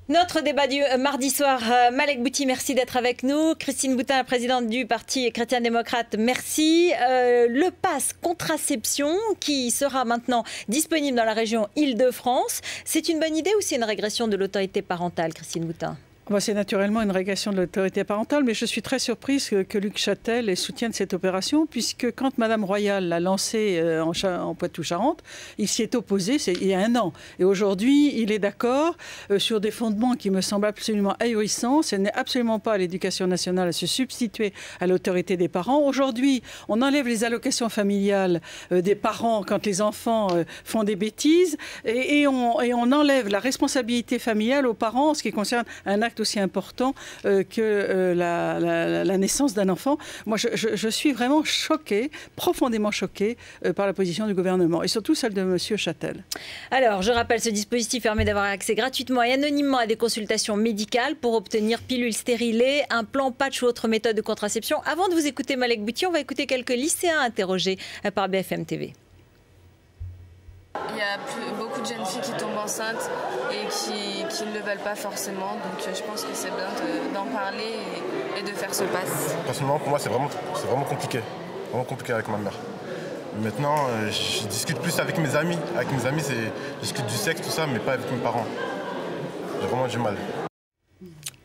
Notre débat du mardi soir, Malek Bouti, merci d'être avec nous. Christine Boutin, la présidente du Parti chrétien-démocrate, merci. Le pass contraception qui sera maintenant disponible dans la région Île-de-France, c'est une bonne idée ou c'est une régression de l'autorité parentale, Christine Boutin ? C'est naturellement une régression de l'autorité parentale, mais je suis très surprise que Luc Châtel soutienne cette opération, puisque quand Madame Royal l'a lancée en Poitou-Charentes, il s'y est opposé il y a 1 an. Et aujourd'hui, il est d'accord sur des fondements qui me semblent absolument ahurissants. Ce n'est absolument pas à l'Éducation nationale à se substituer à l'autorité des parents. Aujourd'hui, on enlève les allocations familiales des parents quand les enfants font des bêtises, et on enlève la responsabilité familiale aux parents en ce qui concerne un acte aussi important que la naissance d'un enfant. Moi, je suis vraiment choquée, profondément choquée par la position du gouvernement et surtout celle de M. Châtel. Alors, je rappelle, ce dispositif permet d'avoir accès gratuitement et anonymement à des consultations médicales pour obtenir pilules stérilées, implants, patch ou autre méthode de contraception. Avant de vous écouter, Malek Bouti, on va écouter quelques lycéens interrogés par BFM TV. Il y a beaucoup de jeunes filles qui tombent enceintes et qui ne le veulent pas forcément. Donc je pense que c'est bien d'en parler et de faire ce pass. Personnellement, pour moi, c'est vraiment compliqué. Vraiment compliqué avec ma mère. Maintenant, je discute plus avec mes amis. Avec mes amis, je discute du sexe, tout ça, mais pas avec mes parents. J'ai vraiment du mal.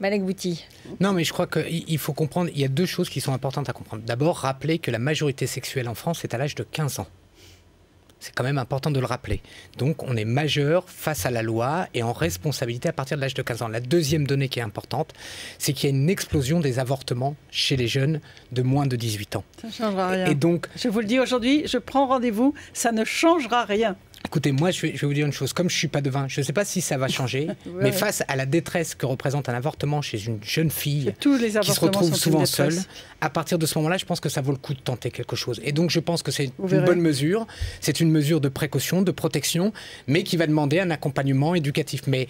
Malek Bouti. Non, mais je crois qu'il faut comprendre, il y a 2 choses qui sont importantes à comprendre. D'abord, rappeler que la majorité sexuelle en France est à l'âge de 15 ans. C'est quand même important de le rappeler. Donc, on est majeur face à la loi et en responsabilité à partir de l'âge de 15 ans. La deuxième donnée qui est importante, c'est qu'il y a une explosion des avortements chez les jeunes de moins de 18 ans. Ça ne changera rien. Et donc, je vous le dis aujourd'hui, je prends rendez-vous, ça ne changera rien. Écoutez, moi, je vais vous dire une chose. Comme je ne suis pas devin, je ne sais pas si ça va changer, mais face à la détresse que représente un avortement chez une jeune fille qui se retrouve souvent seule, à partir de ce moment-là, je pense que ça vaut le coup de tenter quelque chose. Et donc, je pense que c'est une bonne mesure. C'est une mesure de précaution, de protection, mais qui va demander un accompagnement éducatif. Mais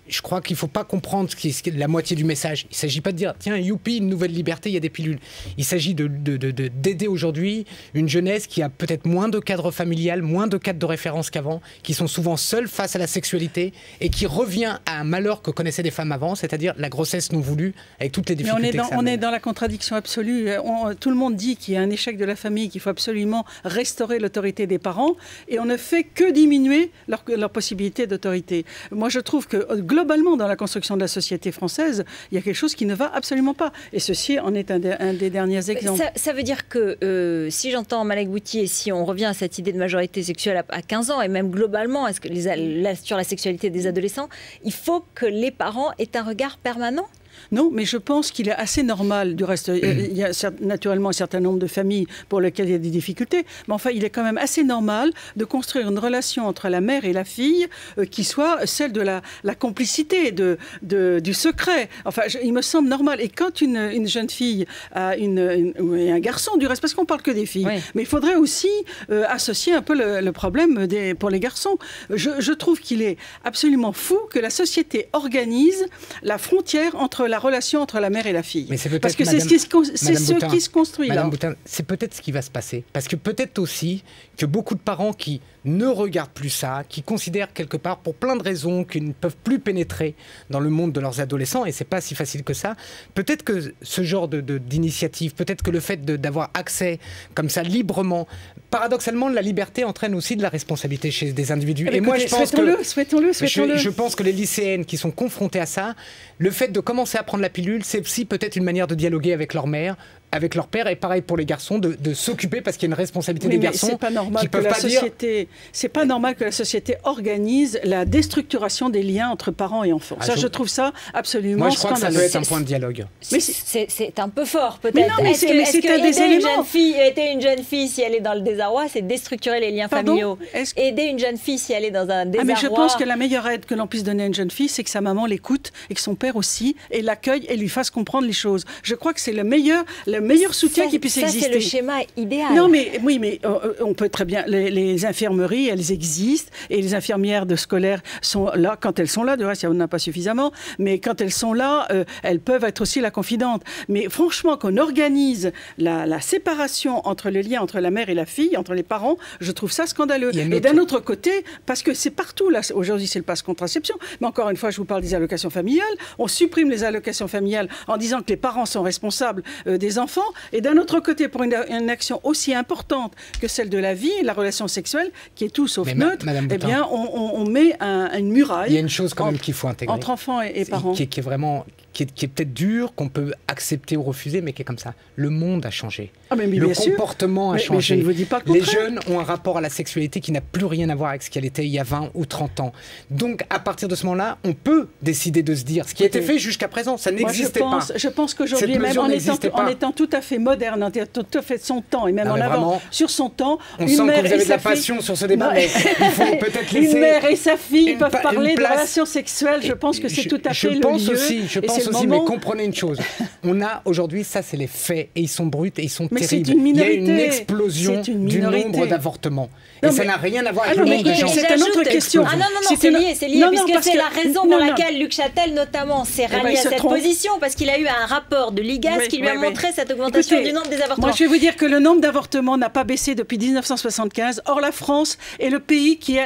je crois qu'il ne faut pas comprendre la moitié du message. Il ne s'agit pas de dire, tiens, youpi, une nouvelle liberté, il y a des pilules. Il s'agit d'aider aujourd'hui une jeunesse qui a peut-être moins de cadre familial, moins de cadre de référence qu'avant, qui sont souvent seuls face à la sexualité et qui revient à un malheur que connaissaient des femmes avant, c'est-à-dire la grossesse non voulue, avec toutes les difficultés. Mais on est dans la contradiction absolue. Tout le monde dit qu'il y a un échec de la famille, qu'il faut absolument restaurer l'autorité des parents, et on ne fait que diminuer leur possibilité d'autorité. Moi, je trouve que globalement, dans la construction de la société française, il y a quelque chose qui ne va absolument pas. Et ceci en est un des derniers exemples. Ça veut dire que, si j'entends Malek Bouti, et si on revient à cette idée de majorité sexuelle à 15 ans, et même globalement sur la sexualité des adolescents, il faut que les parents aient un regard permanent ? Non, mais je pense qu'il est assez normal. Du reste, il y a naturellement un certain nombre de familles pour lesquelles il y a des difficultés. Mais enfin, il est quand même assez normal de construire une relation entre la mère et la fille qui soit celle de la complicité, du secret. Enfin, il me semble normal. Et quand une jeune fille a et un garçon, du reste, parce qu'on parle que des filles, mais il faudrait aussi associer un peu le problème pour les garçons. Je trouve qu'il est absolument fou que la société organise la frontière entre la relation entre la mère et la fille. Parce que c'est ce qui se construit là. Madame Boutin, c'est peut-être ce qui va se passer. Parce que peut-être aussi que beaucoup de parents qui ne regardent plus ça, qui considèrent quelque part, pour plein de raisons, qu'ils ne peuvent plus pénétrer dans le monde de leurs adolescents, et c'est pas si facile que ça, peut-être que ce genre d'initiative, peut-être que le fait d'avoir accès comme ça librement, paradoxalement, la liberté entraîne aussi de la responsabilité chez des individus. Et moi, je pense je pense que les lycéennes qui sont confrontées à ça, le fait de commencer à prendre la pilule, c'est aussi peut-être une manière de dialoguer avec leur mère, avec leur père, et pareil pour les garçons, de s'occuper, parce qu'il y a une responsabilité des garçons c'est pas normal que la société, c'est pas normal que la société organise la déstructuration des liens entre parents et enfants. Je trouve ça absolument scandaleux. Moi, je crois que ça peut être un point de dialogue. Mais c'est un peu fort, peut-être. Est-ce que aider une jeune fille, si elle est dans le désarroi, c'est déstructurer les liens familiaux. Aider une jeune fille, si elle est dans un désarroi... mais je pense que la meilleure aide que l'on puisse donner à une jeune fille, c'est que sa maman l'écoute et que son père aussi, et l'accueille et lui fasse comprendre les choses. Je crois que c'est le meilleur meilleur soutien qui puisse exister. Ça, c'est le schéma idéal. Non, mais oui, mais on peut très bien... Les infirmeries, elles existent, et les infirmières de scolaire sont là, quand elles sont là, du reste, il n'y en a pas suffisamment, mais quand elles sont là, elles peuvent être aussi la confidente. Mais franchement, qu'on organise la séparation entre le lien entre la mère et la fille, entre les parents, je trouve ça scandaleux. Et d'un autre côté, parce que c'est partout, là, aujourd'hui c'est le passe contraception, mais encore une fois, je vous parle des allocations familiales, on supprime les allocations familiales en disant que les parents sont responsables des enfants, et d'un autre côté, pour une action aussi importante que celle de la vie, la relation sexuelle, qui est tout sauf neutre, eh bien, on met une muraille. Il y a une chose quand même qu'il faut intégrer. Entre enfants et parents. Qui est vraiment... qui est peut-être dur, qu'on peut accepter ou refuser, mais qui est comme ça. Le monde a changé. Le comportement a changé. Mais je ne vous dis pas le contraire. Les jeunes ont un rapport à la sexualité qui n'a plus rien à voir avec ce qu'elle était il y a 20 ou 30 ans. Donc, à partir de ce moment-là, on peut décider de se dire ce qui a été fait jusqu'à présent, ça n'existait pas. Je pense qu'aujourd'hui, même en étant tout à fait moderne, en étant tout à fait de son temps, et même en avant sur son temps, on sent que vous avez de la passion sur ce débat, mais il faut peut-être laisser... Une mère et sa fille peuvent parler de relations sexuelles, je pense que c'est tout à fait le lieu. Je pense aussi, mais comprenez une chose. On a aujourd'hui, ça c'est les faits, et ils sont bruts et ils sont terribles. Il y a une explosion du nombre d'avortements. Et ça n'a rien à voir avec le nombre de gens. C'est une autre question. Ah non, c'est lié, puisque c'est la raison pour laquelle Luc Châtel, notamment, s'est rallié à cette position, parce qu'il a eu un rapport de l'IGAS qui lui a montré cette augmentation du nombre des avortements. Moi, je vais vous dire que le nombre d'avortements n'a pas baissé depuis 1975. Or, la France est le pays qui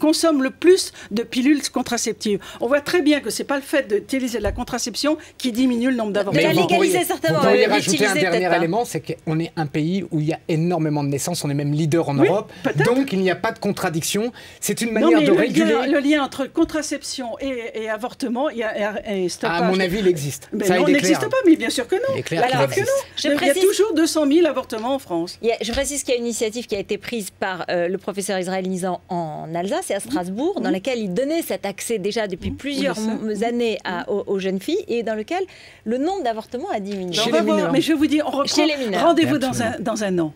consomme le plus de pilules contraceptives. On voit très bien que ce n'est pas le fait d'utiliser de la contraception qui diminue le nombre d'avortements. De la légaliser, certainement. Vous pourriez rajouter un dernier élément, c'est qu'on est un pays où il y a énormément de naissances, on est même leader en Europe, donc il n'y a pas de contradiction. C'est une manière de réguler... Le lien entre contraception et avortement et stoppage... À mon avis, il existe. Ça, il n'existe pas, mais bien sûr que non. Il y a toujours 200 000 avortements en France. Je précise qu'il y a une initiative qui a été prise par le professeur Israël Nizan en Alsace et à Strasbourg, dans laquelle il donnait cet accès déjà depuis plusieurs années aux jeunes filles, et dans lequel le nombre d'avortements a diminué. Mais je vous dis, on reprend rendez-vous dans un an.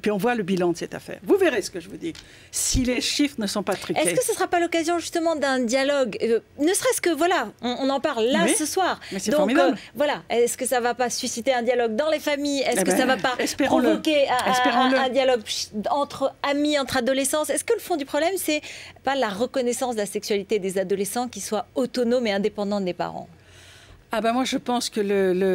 Puis on voit le bilan de cette affaire. Vous verrez ce que je vous dis. Si les chiffres ne sont pas truqués. Est-ce que ce ne sera pas l'occasion justement d'un dialogue, ne serait-ce que, voilà, on en parle là ce soir. Mais c'est formidable. Voilà, est-ce que ça ne va pas susciter un dialogue dans les familles? Est-ce que ça ne va pas provoquer un dialogue entre amis, entre adolescents? Est-ce que le fond du problème, c'est pas la reconnaissance de la sexualité des adolescents qui soit autonome et indépendante des parents? Moi, je pense que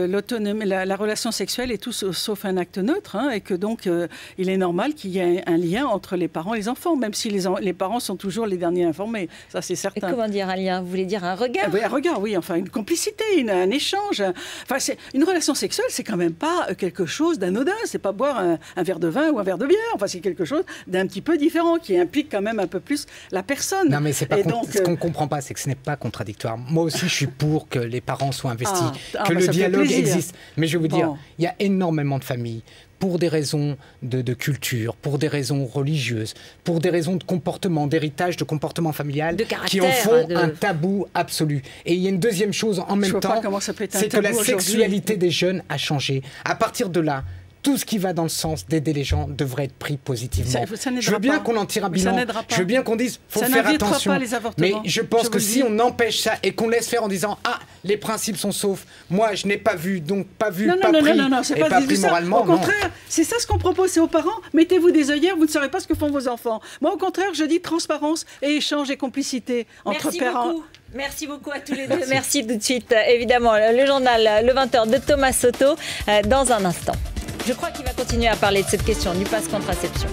l'autonomie, la relation sexuelle est tout sauf un acte neutre, et que donc il est normal qu'il y ait un lien entre les parents et les enfants, même si les parents sont toujours les derniers informés. Ça, c'est certain. Et comment dire un lien? Vous voulez dire un regard? Un regard, oui. Enfin, une complicité, un échange. Enfin, une relation sexuelle, c'est quand même pas quelque chose d'anodin. C'est pas boire un verre de vin ou un verre de bière. Enfin, c'est quelque chose d'un petit peu différent qui implique quand même un peu plus la personne. Non, mais c'est pas ce qu'on comprend pas, c'est que ce n'est pas contradictoire. Moi aussi, je suis pour que les parents soient investis, que le dialogue existe. Mais je vais vous dire, il y a énormément de familles, pour des raisons de culture, pour des raisons religieuses, pour des raisons de comportement, d'héritage, de comportement familial, qui en font un tabou absolu. Et il y a une deuxième chose en même temps, c'est que la sexualité des jeunes a changé. À partir de là, tout ce qui va dans le sens d'aider les gens devrait être pris positivement. Je veux bien qu'on en tire un bilan. Je veux bien qu'on dise faut faire attention. Mais je pense que si on empêche ça et qu'on laisse faire en disant les principes sont saufs, moi je n'ai pas vu, donc pas vu, pas pris, et pas pris moralement. Au contraire, c'est ça ce qu'on propose, c'est aux parents. Mettez-vous des œillères, vous ne saurez pas ce que font vos enfants. Moi au contraire, je dis transparence et échange et complicité entre parents. Merci beaucoup à tous les deux. Merci tout de suite. Évidemment, le journal Le 20h de Thomas Soto dans un instant. Je crois qu'il va continuer à parler de cette question du passe contraception.